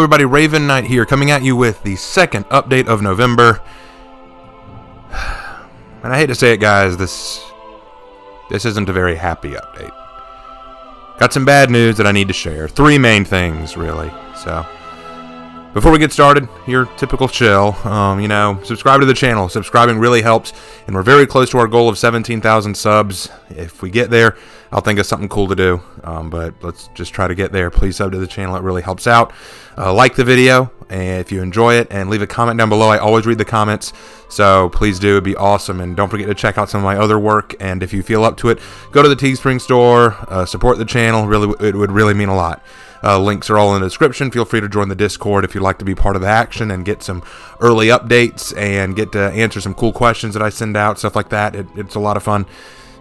everybody, Raven Knight here, coming at you with the second update of November. And I hate to say it, guys, this isn't a very happy update. Got some bad news that I need to share. Three main things, really. So, before we get started, your typical chill, subscribe to the channel. Subscribing really helps, and we're very close to our goal of 17,000 subs. If we get there, I'll think of something cool to do, but let's just try to get there. Please sub to the channel. It really helps out. Like the video if you enjoy it, and leave a comment down below. I always read the comments, so please do. It'd be awesome. And don't forget to check out some of my other work, and if you feel up to it, go to the Teespring store, support the channel. Really, it would really mean a lot. Links are all in the description. Feel free to join the Discord if you'd like to be part of the action and get some early updates and get to answer some cool questions that I send out, stuff like that. It's a lot of fun.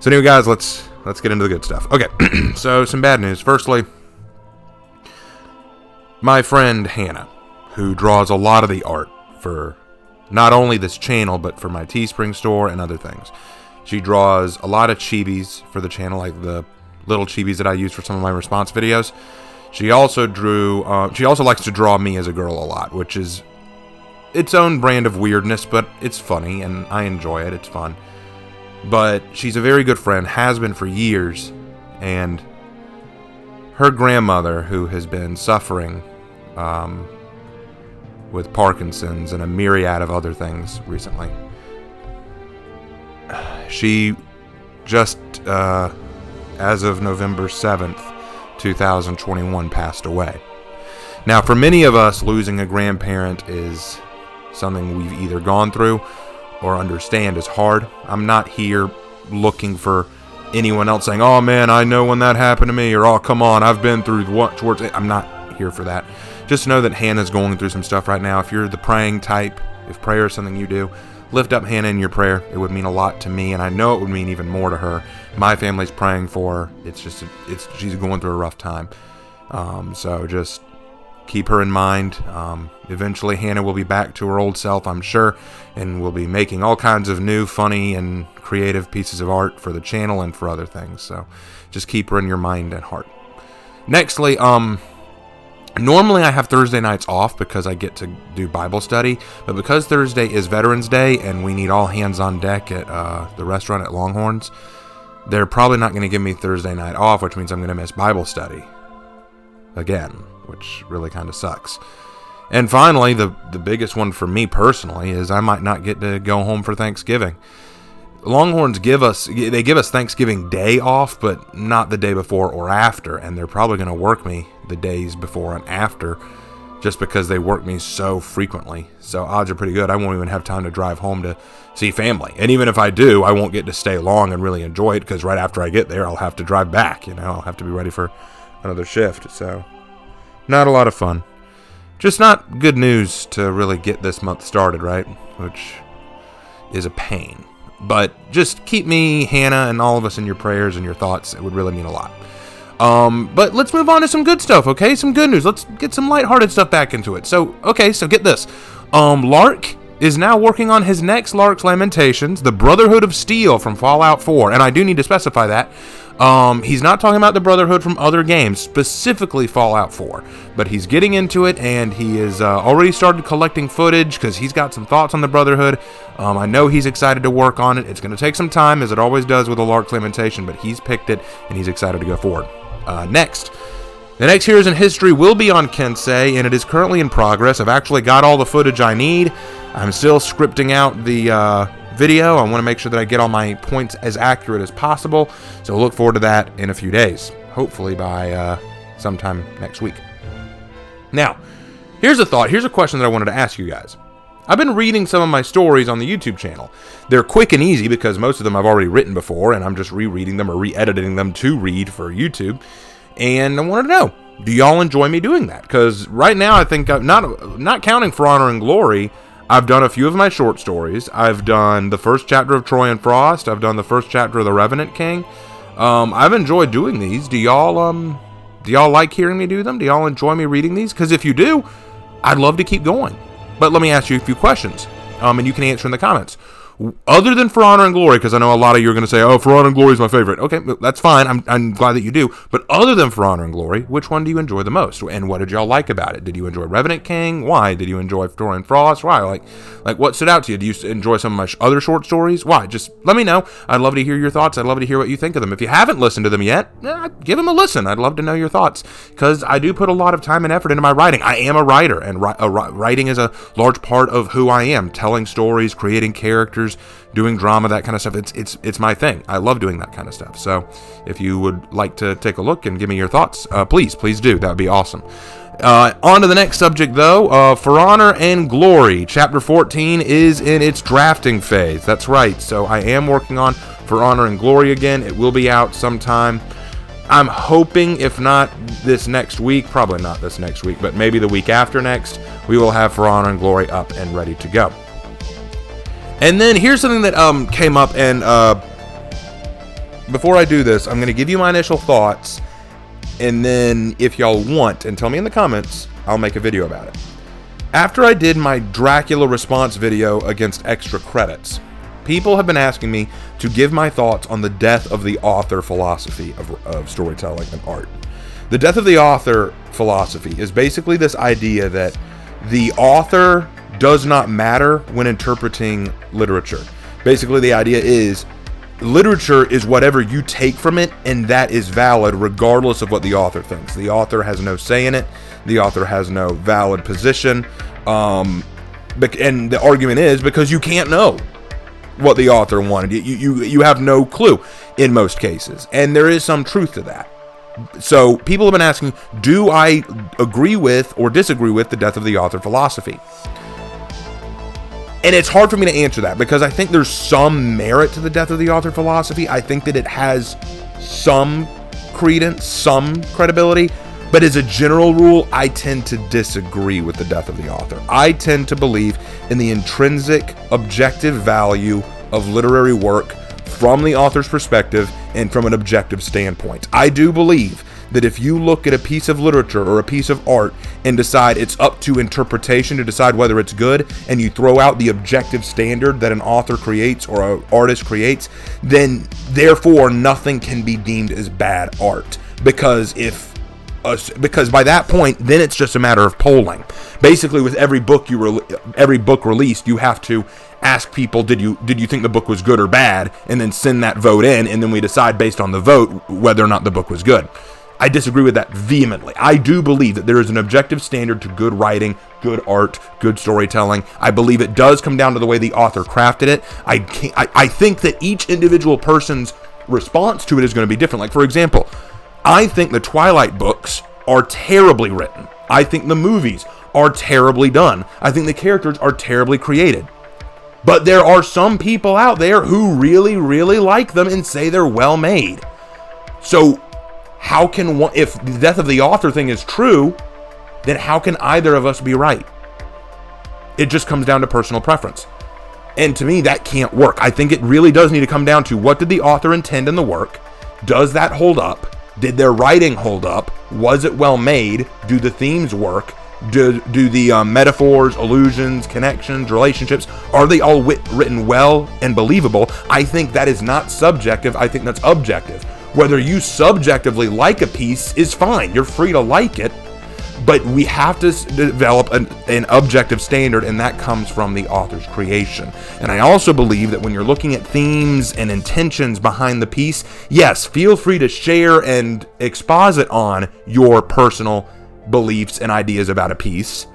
So anyway, guys, let's get into the good stuff. Okay, so some bad news. Firstly, my friend Hannah, who draws a lot of the art for not only this channel, but for my Teespring store and other things. She draws a lot of chibis for the channel, like the little chibis that I use for some of my response videos. She also likes to draw me as a girl a lot, which is its own brand of weirdness, but it's funny, and I enjoy it. It's fun. But she's a very good friend, has been for years, and her grandmother, who has been suffering with Parkinson's and a myriad of other things recently, she just, as of November 7th, 2021, passed away. Now, for many of us, losing a grandparent is something we've either gone through or understand is hard. I'm not here looking for anyone else saying, "Oh man, I know when that happened to me," or "Oh, come on, I've been through what towards it." I'm not here for that. Just know that Hannah's going through some stuff right now. If you're the praying type, if prayer is something you do, lift up Hannah in your prayer. It would mean a lot to me, and I know it would mean even more to her. My family's praying for her. She's going through a rough time. So just keep her in mind. Eventually Hannah will be back to her old self, I'm sure, and will be making all kinds of new, funny, and creative pieces of art for the channel and for other things. So just keep her in your mind and heart. Nextly, normally I have Thursday nights off because I get to do Bible study, but because Thursday is Veterans Day and we need all hands on deck at the restaurant at Longhorns, they're probably not going to give me Thursday night off, which means I'm going to miss Bible study again, which really kind of sucks. And finally, the biggest one for me personally is I might not get to go home for Thanksgiving. Longhorns give us Thanksgiving Day off, but not the day before or after, and they're probably going to work me the days before and after just because they work me so frequently. So odds are pretty good I won't even have time to drive home to see family. And even if I do, I won't get to stay long and really enjoy it, because right after I get there, I'll have to drive back. I'll have to be ready for another shift. So not a lot of fun. Just not good news to really get this month started, right? Which is a pain. But just keep me, Hannah, and all of us in your prayers and your thoughts. It would really mean a lot. But let's move on to some good stuff, okay? Some good news. Let's get some lighthearted stuff back into it. So get this. Lark is now working on his next Lark's Lamentations, the Brotherhood of Steel from Fallout 4. And I do need to specify that. He's not talking about the Brotherhood from other games, specifically Fallout 4. But he's getting into it, and he has already started collecting footage because he's got some thoughts on the Brotherhood. I know he's excited to work on it. It's going to take some time, as it always does with a Lark's Lamentation, but he's picked it, and he's excited to go forward. Next. The next Heroes in History will be on Kensei, and it is currently in progress. I've actually got all the footage I need. I'm still scripting out the video. I want to make sure that I get all my points as accurate as possible, so look forward to that in a few days, hopefully by sometime next week. Now, here's a thought. Here's a question that I wanted to ask you guys. I've been reading some of my stories on the YouTube channel. They're quick and easy because most of them I've already written before, and I'm just rereading them or re-editing them to read for YouTube. And I wanted to know, do y'all enjoy me doing that? Because right now, I think, not counting For Honor and Glory, I've done a few of my short stories. I've done the first chapter of Troy and Frost. I've done the first chapter of The Revenant King. I've enjoyed doing these. Do y'all like hearing me do them? Do y'all enjoy me reading these? Because if you do, I'd love to keep going. But let me ask you a few questions, and you can answer in the comments. other than For Honor and Glory, because I know a lot of you are going to say, oh, For Honor and Glory is my favorite. Okay, that's fine. I'm glad that you do. But other than For Honor and Glory, which one do you enjoy the most? And what did y'all like about it? Did you enjoy Revenant King? Why? Did you enjoy Victorian Frost? Why? Like what stood out to you? Do you enjoy some of my other short stories? Why? Just let me know. I'd love to hear your thoughts. I'd love to hear what you think of them. If you haven't listened to them yet, give them a listen. I'd love to know your thoughts, because I do put a lot of time and effort into my writing. I am a writer, and writing is a large part of who I am. Telling stories, creating characters, doing drama, that kind of stuff. It's my thing. I love doing that kind of stuff. So if you would like to take a look and give me your thoughts, please do. That would be awesome. On to the next subject, though. For Honor and Glory, Chapter 14 is in its drafting phase. That's right. So I am working on For Honor and Glory again. It will be out sometime. I'm hoping, if not this next week, probably not this next week, but maybe the week after next, we will have For Honor and Glory up and ready to go. And then here's something that came up, and before I do this, I'm going to give you my initial thoughts, and then if y'all want, and tell me in the comments, I'll make a video about it. After I did my Dracula response video against extra credits, people have been asking me to give my thoughts on the death of the author philosophy of storytelling and art. The death of the author philosophy is basically this idea that the author does not matter when interpreting literature. Basically, the idea is literature is whatever you take from it, and that is valid regardless of what the author thinks. The author has no say in it. The author has no valid position. And the argument is because you can't know what the author wanted. You have no clue in most cases, and there is some truth to that. So people have been asking, do I agree with or disagree with the death of the author philosophy? And it's hard for me to answer that, because I think there's some merit to the death of the author philosophy. I think that it has some credence, some credibility, but as a general rule, I tend to disagree with the death of the author. I tend to believe in the intrinsic, objective value of literary work from the author's perspective and from an objective standpoint. I do believe that if you look at a piece of literature or a piece of art and decide it's up to interpretation to decide whether it's good, and you throw out the objective standard that an author creates or an artist creates, then therefore nothing can be deemed as bad art. Because by that point, then it's just a matter of polling. Basically, with every book released, you have to ask people, did you think the book was good or bad, and then send that vote in, and then we decide based on the vote whether or not the book was good. I disagree with that vehemently. I do believe that there is an objective standard to good writing, good art, good storytelling. I believe it does come down to the way the author crafted it. I think that each individual person's response to it is going to be different. Like, for example, I think the Twilight books are terribly written. I think the movies are terribly done. I think the characters are terribly created. But there are some people out there who really, really like them and say they're well made. So how can one, if the death of the author thing is true, then how can either of us be right? It just comes down to personal preference. And to me, that can't work. I think it really does need to come down to, what did the author intend in the work? Does that hold up? Did their writing hold up? Was it well made? Do the themes work? Do the metaphors, allusions, connections, relationships, are they all written well and believable? I think that is not subjective. I think that's objective. Whether you subjectively like a piece is fine. You're free to like it, but we have to develop an objective standard, and that comes from the author's creation. And I also believe that when you're looking at themes and intentions behind the piece, yes, feel free to share and exposit on your personal beliefs and ideas about a piece.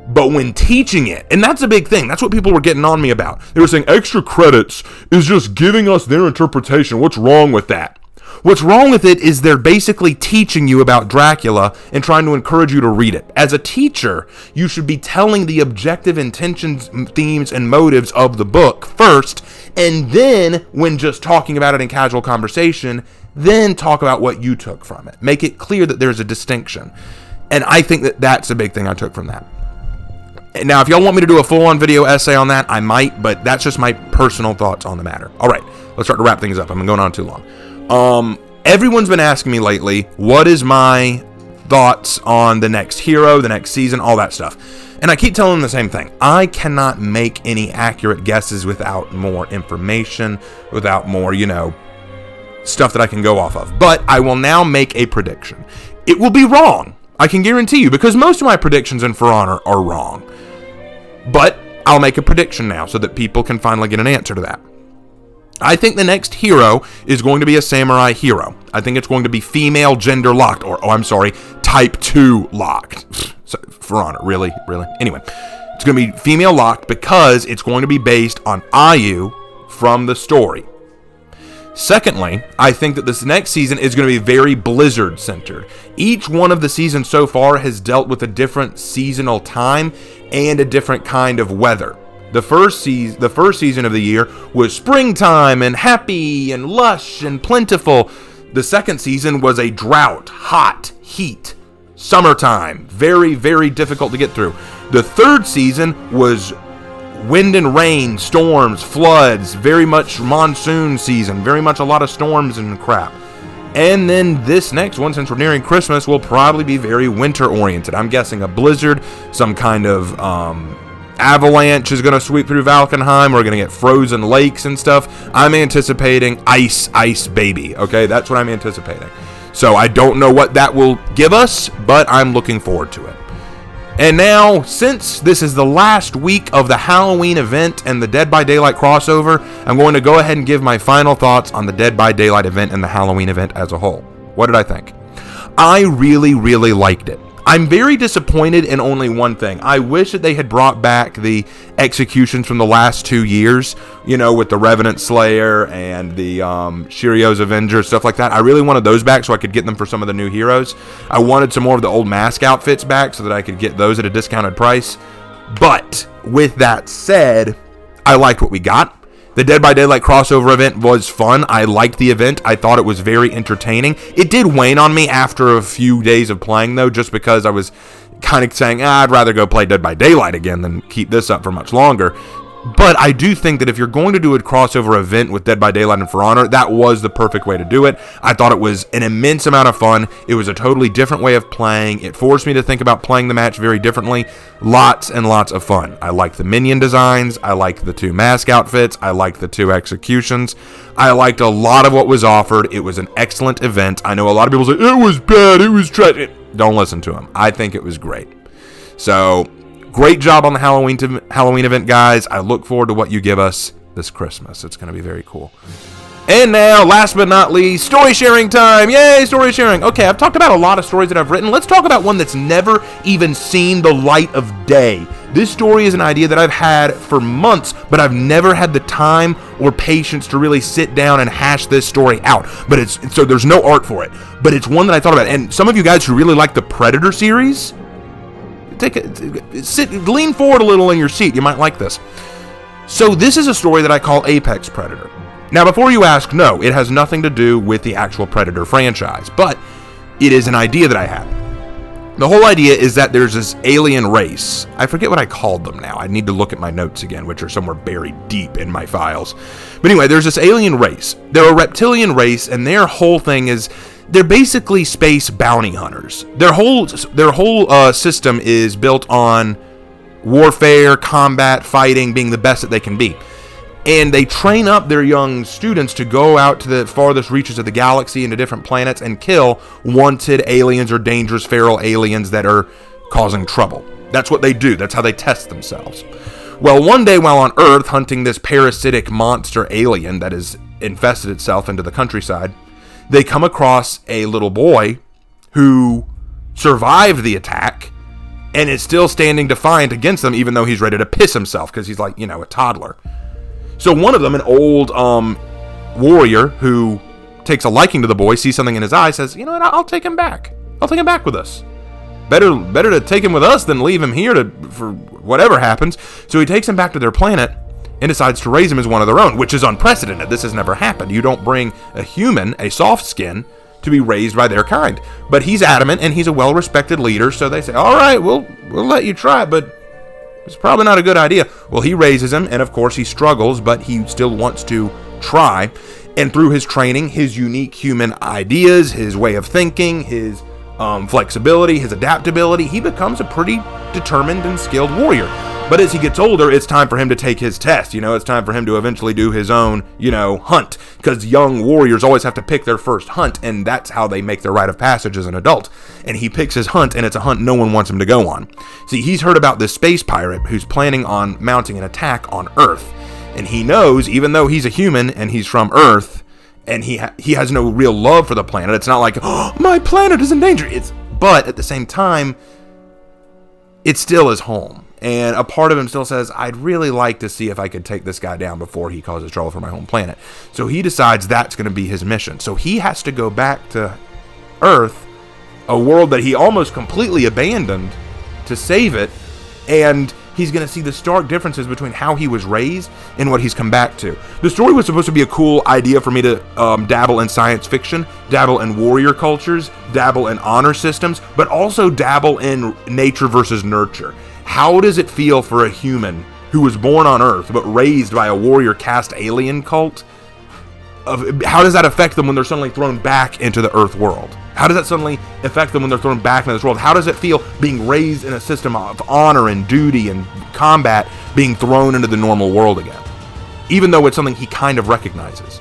But when teaching it, and that's a big thing, that's what people were getting on me about. They were saying extra credits is just giving us their interpretation. What's wrong with that? What's wrong with it is they're basically teaching you about Dracula and trying to encourage you to read it. As a teacher, you should be telling the objective intentions, themes, and motives of the book first, and then, when just talking about it in casual conversation, then talk about what you took from it. Make it clear that there's a distinction. And I think that that's a big thing I took from that. Now, if y'all want me to do a full-on video essay on that, I might, but that's just my personal thoughts on the matter. All right, let's start to wrap things up. I've been going on too long. Everyone's been asking me lately, what is my thoughts on the next hero, the next season, all that stuff. And I keep telling them the same thing. I cannot make any accurate guesses without more information, without more, stuff that I can go off of. But I will now make a prediction. It will be wrong, I can guarantee you, because most of my predictions in For Honor are wrong. But I'll make a prediction now so that people can finally get an answer to that. I think the next hero is going to be a samurai hero. I think it's going to be female gender locked, or, type 2 locked. So, For Honor, really? Anyway, it's going to be female locked because it's going to be based on Ayu from the story. Secondly, I think that this next season is going to be very Blizzard centered. Each one of the seasons so far has dealt with a different seasonal time and a different kind of weather. The first season of the year was springtime and happy and lush and plentiful. The second season was a drought, hot, heat, summertime, very, very difficult to get through. The third season was wind and rain, storms, floods, very much monsoon season, very much a lot of storms and crap. And then this next one, since we're nearing Christmas, will probably be very winter oriented. I'm guessing a blizzard, some kind of avalanche is going to sweep through Valkenheim. We're going to get frozen lakes and stuff. I'm anticipating ice baby. Okay, that's what I'm anticipating. So I don't know what that will give us, but I'm looking forward to it. And now, since this is the last week of the Halloween event and the Dead by Daylight crossover, I'm going to go ahead and give my final thoughts on the Dead by Daylight event and the Halloween event as a whole. What did I think? I really, really liked it. I'm very disappointed in only one thing. I wish that they had brought back the executions from the last 2 years, with the Revenant Slayer and the Shirio's Avenger, stuff like that. I really wanted those back so I could get them for some of the new heroes. I wanted some more of the old mask outfits back so that I could get those at a discounted price. But with that said, I liked what we got. The Dead by Daylight crossover event was fun. I liked the event. I thought it was very entertaining. It did wane on me after a few days of playing, though, just because I was kind of saying, I'd rather go play Dead by Daylight again than keep this up for much longer. But I do think that if you're going to do a crossover event with Dead by Daylight and For Honor, that was the perfect way to do it. I thought it was an immense amount of fun. It was a totally different way of playing. It forced me to think about playing the match very differently. Lots and lots of fun. I liked the minion designs. I liked the 2 mask outfits. I liked the 2 executions. I liked a lot of what was offered. It was an excellent event. I know a lot of people say, it was bad, it was trash. Don't listen to them. I think it was great. So, great job on the Halloween event, guys. I look forward to what you give us this Christmas. It's going to be very cool. And now, last but not least, story sharing time. Yay, story sharing. Okay, I've talked about a lot of stories that I've written. Let's talk about one that's never even seen the light of day. This story is an idea that I've had for months, but I've never had the time or patience to really sit down and hash this story out. But so there's no art for it. But it's one that I thought about. And some of you guys who really like the Predator series, lean forward a little in your seat. You might like this. So this is a story that I call Apex Predator. Now, before you ask, no, it has nothing to do with the actual Predator franchise, but it is an idea that I had. The whole idea is that there's this alien race. I forget what I called them now. I need to look at my notes again, which are somewhere buried deep in my files. But anyway, there's this alien race. They're a reptilian race, and their whole thing is they're basically space bounty hunters. Their whole system is built on warfare, combat, fighting, being the best that they can be. And they train up their young students to go out to the farthest reaches of the galaxy and to different planets and kill wanted aliens or dangerous feral aliens that are causing trouble. That's what they do. That's how they test themselves. Well, one day while on Earth hunting this parasitic monster alien that has infested itself into the countryside, they come across a little boy who survived the attack and is still standing defiant against them, even though he's ready to piss himself because he's like, a toddler. So one of them, an old warrior who takes a liking to the boy, sees something in his eye, says, you know what, I'll take him back. I'll take him back with us. Better to take him with us than leave him here for whatever happens. So he takes him back to their planet and decides to raise him as one of their own, which is unprecedented. This has never happened. You don't bring a human, a soft skin, to be raised by their kind. But he's adamant, and he's a well-respected leader, so they say, all right, we'll let you try it, but it's probably not a good idea. Well, he raises him, and of course he struggles, but he still wants to try. And through his training, his unique human ideas, his way of thinking, his flexibility, his adaptability, he becomes a pretty determined and skilled warrior. But as he gets older, it's time for him to take his test. It's time for him to eventually do his own, hunt. Because young warriors always have to pick their first hunt, and that's how they make their rite of passage as an adult. And he picks his hunt, and it's a hunt no one wants him to go on. See, he's heard about this space pirate who's planning on mounting an attack on Earth. And he knows, even though he's a human and he's from Earth, and he has no real love for the planet, it's not like, oh, my planet is in danger. But at the same time, it still is home. And a part of him still says, I'd really like to see if I could take this guy down before he causes trouble for my home planet. So he decides that's going to be his mission. So he has to go back to Earth, a world that he almost completely abandoned, to save it. And he's going to see the stark differences between how he was raised and what he's come back to. The story was supposed to be a cool idea for me to dabble in science fiction, dabble in warrior cultures, dabble in honor systems, but also dabble in nature versus nurture. How does it feel for a human who was born on Earth but raised by a warrior caste alien cult? How does that affect them when they're suddenly thrown back into the Earth world? How does that suddenly affect them when they're thrown back into this world? How does it feel being raised in a system of honor and duty and combat, being thrown into the normal world again? Even though it's something he kind of recognizes.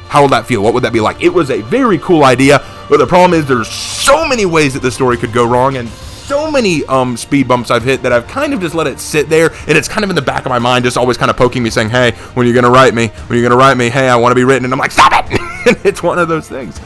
How would that feel? What would that be like? It was a very cool idea, but the problem is there's so many ways that the story could go wrong, and so many speed bumps I've hit that I've kind of just let it sit there, and it's kind of in the back of my mind, just always kind of poking me, saying, hey, when are you going to write me? When are you going to write me? Hey, I want to be written. And I'm like, stop it! And it's one of those things.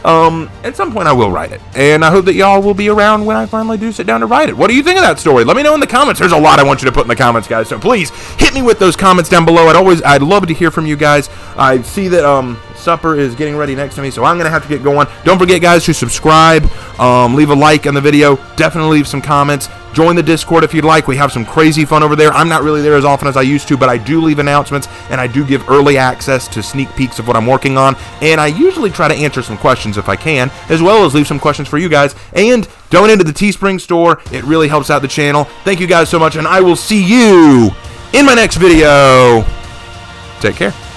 At some point I will write it, and I hope that y'all will be around when I finally do sit down to write it. What do you think of that story? Let me know in the comments. There's a lot I want you to put in the comments, guys, so please hit me with those comments down below. I'd love to hear from you guys. I see that supper is getting ready next to me, so I'm gonna have to get going. Don't forget, guys, to subscribe, leave a like on the video, definitely leave some comments, join the Discord if you'd like. We have some crazy fun over there. I'm not really there as often as I used to, but I do leave announcements, and I do give early access to sneak peeks of what I'm working on, and I usually try to answer some questions if I can, as well as leave some questions for you guys, and donate to the Teespring store. It really helps out the channel. Thank you guys so much, and I will see you in my next video. Take care.